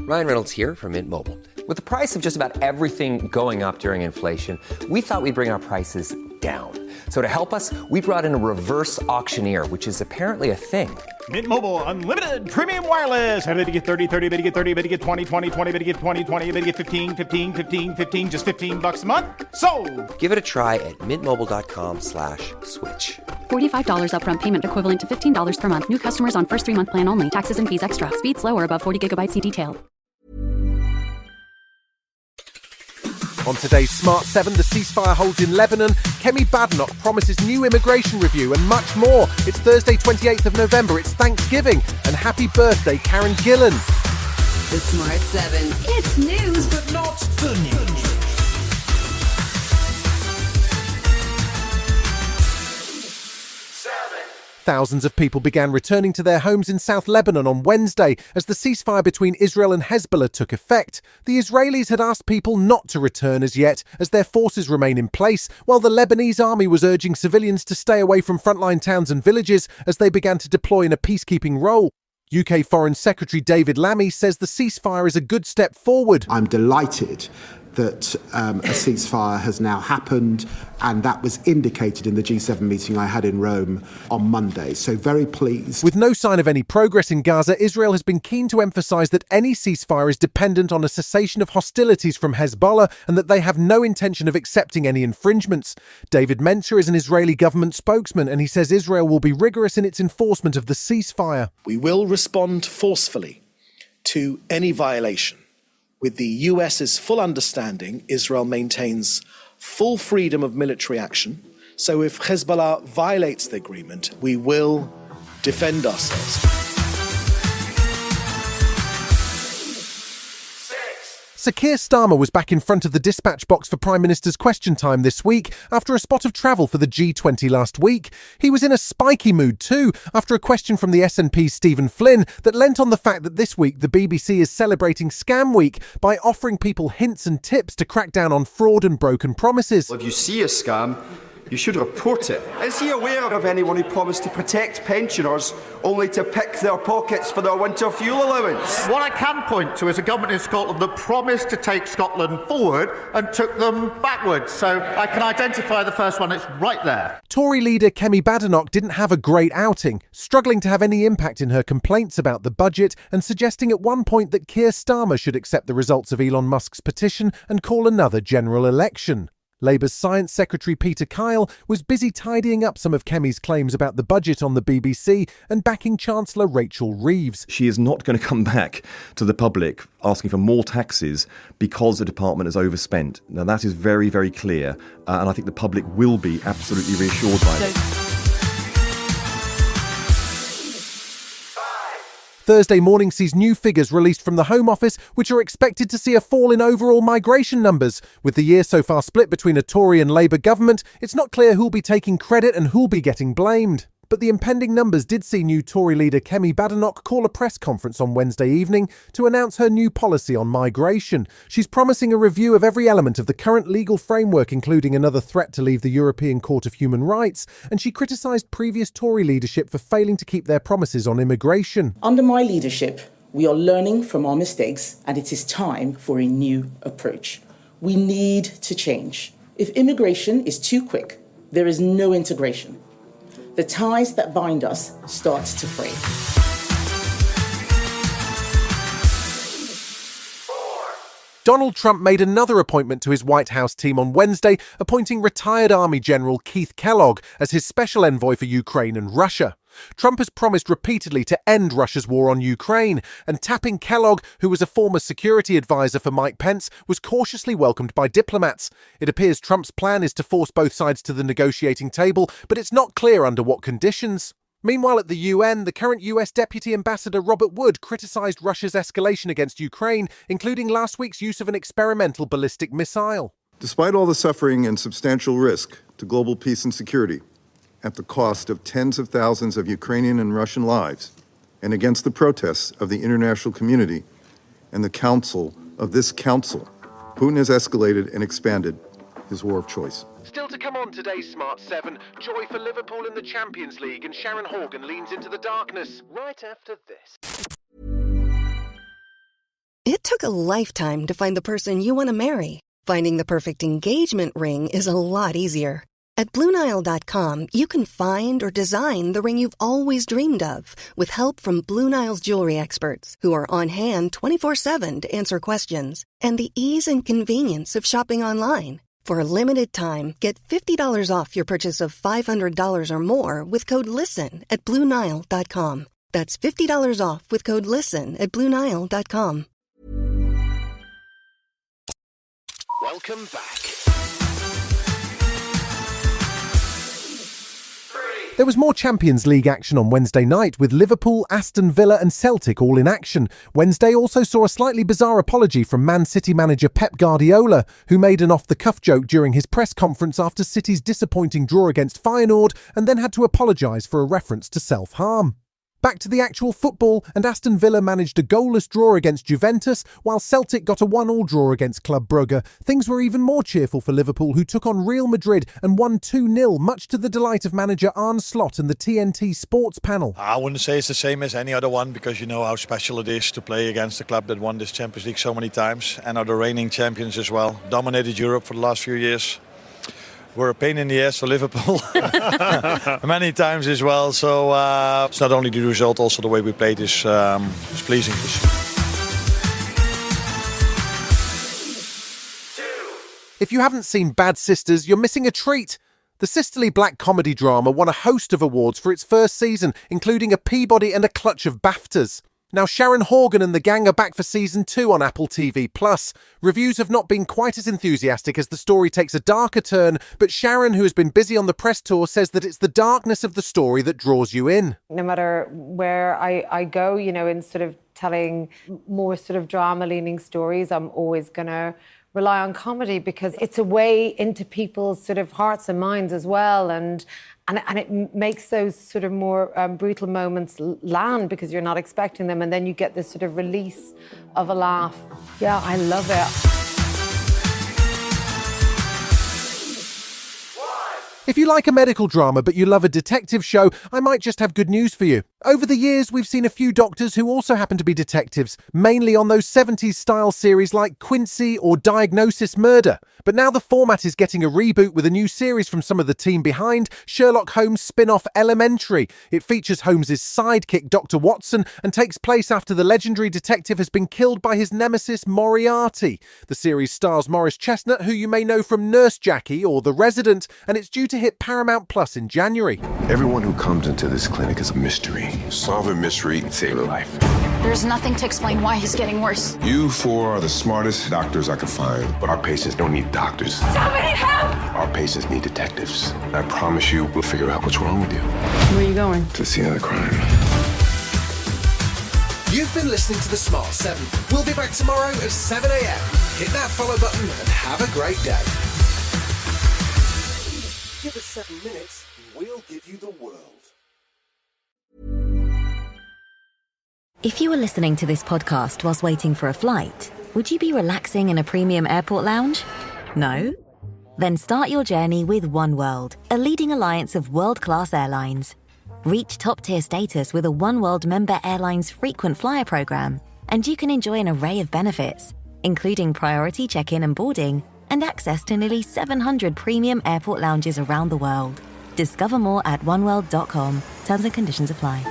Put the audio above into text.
Ryan Reynolds here from Mint Mobile. With the price of just about everything going up during inflation, we thought we'd bring our prices down. So to help us, we brought in a reverse auctioneer, which is apparently a thing. Mint Mobile Unlimited Premium Wireless. How to get 30, 30, bit to get 30, bit to get 20, 20, 20, bit to get 20, 20, bit to get 15, 15, 15, 15, just $15 a month? Sold! Give it a try at mintmobile.com/switch. $45 upfront payment equivalent to $15 per month. New customers on first 3-month plan only. Taxes and fees extra. Speed slower above 40 gigabytes. See detail. On today's Smart 7, the ceasefire holds in Lebanon, Kemi Badenoch promises new immigration review and much more. It's Thursday 28th of November, it's Thanksgiving, and happy birthday Karen Gillan. The Smart 7. It's news, but not the news. Thousands of people began returning to their homes in South Lebanon on Wednesday as the ceasefire between Israel and Hezbollah took effect. The Israelis had asked people not to return as yet, as their forces remain in place, while the Lebanese army was urging civilians to stay away from frontline towns and villages as they began to deploy in a peacekeeping role. UK Foreign Secretary David Lammy says the ceasefire is a good step forward. I'm delighted that a ceasefire has now happened, and that was indicated in the G7 meeting I had in Rome on Monday. So very pleased. With no sign of any progress in Gaza, Israel has been keen to emphasise that any ceasefire is dependent on a cessation of hostilities from Hezbollah and that they have no intention of accepting any infringements. David Mencer is an Israeli government spokesman, and he says Israel will be rigorous in its enforcement of the ceasefire. We will respond forcefully to any violation. With the US's full understanding, Israel maintains full freedom of military action. So if Hezbollah violates the agreement, we will defend ourselves. Sir Keir Starmer was back in front of the dispatch box for Prime Minister's Question Time this week after a spot of travel for the G20 last week. He was in a spiky mood too after a question from the SNP's Stephen Flynn that lent on the fact that this week the BBC is celebrating Scam Week by offering people hints and tips to crack down on fraud and broken promises. Well, if you see a scam, you should report it. Is he aware of anyone who promised to protect pensioners only to pick their pockets for their winter fuel allowance? What I can point to is a government in Scotland that promised to take Scotland forward and took them backwards. So I can identify the first one, it's right there. Tory leader Kemi Badenoch didn't have a great outing, struggling to have any impact in her complaints about the budget and suggesting at one point that Keir Starmer should accept the results of Elon Musk's petition and call another general election. Labour's Science Secretary Peter Kyle was busy tidying up some of Kemi's claims about the budget on the BBC and backing Chancellor Rachel Reeves. She is not going to come back to the public asking for more taxes because the department has overspent. Now that is very, very clear, and I think the public will be absolutely reassured by it. Thursday morning sees new figures released from the Home Office, which are expected to see a fall in overall migration numbers. With the year so far split between a Tory and Labour government, it's not clear who'll be taking credit and who'll be getting blamed. But the impending numbers did see new Tory leader Kemi Badenoch call a press conference on Wednesday evening to announce her new policy on migration. She's promising a review of every element of the current legal framework, including another threat to leave the European Court of Human Rights, and she criticised previous Tory leadership for failing to keep their promises on immigration. Under my leadership, we are learning from our mistakes, and it is time for a new approach. We need to change. If immigration is too quick, there is no integration. The ties that bind us start to fray. Donald Trump made another appointment to his White House team on Wednesday, appointing retired Army General Keith Kellogg as his special envoy for Ukraine and Russia. Trump has promised repeatedly to end Russia's war on Ukraine, and tapping Kellogg, who was a former security advisor for Mike Pence, was cautiously welcomed by diplomats. It appears Trump's plan is to force both sides to the negotiating table, but it's not clear under what conditions. Meanwhile, at the UN, the current US Deputy Ambassador Robert Wood criticised Russia's escalation against Ukraine, including last week's use of an experimental ballistic missile. Despite all the suffering and substantial risk to global peace and security, at the cost of tens of thousands of Ukrainian and Russian lives, and against the protests of the international community and the council of this council, Putin has escalated and expanded his war of choice. Still to come on today's Smart 7, joy for Liverpool in the Champions League, and Sharon Horgan leans into the darkness right after this. It took a lifetime to find the person you want to marry. Finding the perfect engagement ring is a lot easier. At BlueNile.com, you can find or design the ring you've always dreamed of with help from Blue Nile's jewelry experts who are on hand 24/7 to answer questions, and the ease and convenience of shopping online. For a limited time, get $50 off your purchase of $500 or more with code LISTEN at BlueNile.com. That's $50 off with code LISTEN at BlueNile.com. Welcome back. There was more Champions League action on Wednesday night, with Liverpool, Aston Villa and Celtic all in action. Wednesday also saw a slightly bizarre apology from Man City manager Pep Guardiola, who made an off-the-cuff joke during his press conference after City's disappointing draw against Feyenoord, and then had to apologise for a reference to self-harm. Back to the actual football, and Aston Villa managed a goalless draw against Juventus, while Celtic got a 1-1 draw against Club Brugge. Things were even more cheerful for Liverpool, who took on Real Madrid and won 2-0, much to the delight of manager Arne Slot and the TNT Sports panel. I wouldn't say it's the same as any other one, because you know how special it is to play against a club that won this Champions League so many times and are the reigning champions as well. Dominated Europe for the last few years. We're a pain in the ass for Liverpool many times as well. So it's not only the result, also the way we played is pleasing to see. If you haven't seen Bad Sisters, you're missing a treat. The sisterly black comedy drama won a host of awards for its first season, including a Peabody and a clutch of BAFTAs. Now, Sharon Horgan and the gang are back for Season 2 on Apple TV+. Reviews have not been quite as enthusiastic as the story takes a darker turn, but Sharon, who has been busy on the press tour, says that it's the darkness of the story that draws you in. No matter where I go, you know, in sort of telling more sort of drama-leaning stories, I'm always going to rely on comedy because it's a way into people's sort of hearts and minds as well, and it makes those sort of more brutal moments land because you're not expecting them, and then you get this sort of release of a laugh. Yeah, I love it. If you like a medical drama but you love a detective show, I might just have good news for you. Over the years, we've seen a few doctors who also happen to be detectives, mainly on those 70s-style series like Quincy or Diagnosis Murder. But now the format is getting a reboot with a new series from some of the team behind Sherlock Holmes' spin-off Elementary. It features Holmes' sidekick, Dr. Watson, and takes place after the legendary detective has been killed by his nemesis Moriarty. The series stars Morris Chestnut, who you may know from Nurse Jackie or The Resident, and it's due to hit Paramount Plus in January. Everyone who comes into this clinic is a mystery. Solve a mystery and save a life. There's nothing to explain why he's getting worse. You four are the smartest doctors I could find, but our patients don't need doctors. Somebody help! Our patients need detectives. I promise you, we'll figure out what's wrong with you. Where are you going? To the scene of the crime. You've been listening to The Smart 7. We'll be back tomorrow at 7 a.m. Hit that follow button and have a great day. Give us 7 minutes, we'll give you the world. If you were listening to this podcast whilst waiting for a flight, would you be relaxing in a premium airport lounge? No? Then start your journey with oneworld, a leading alliance of world-class airlines. Reach top-tier status with a oneworld member airlines frequent flyer program, and you can enjoy an array of benefits, including priority check-in and boarding, and access to nearly 700 premium airport lounges around the world. Discover more at oneworld.com. Terms and conditions apply.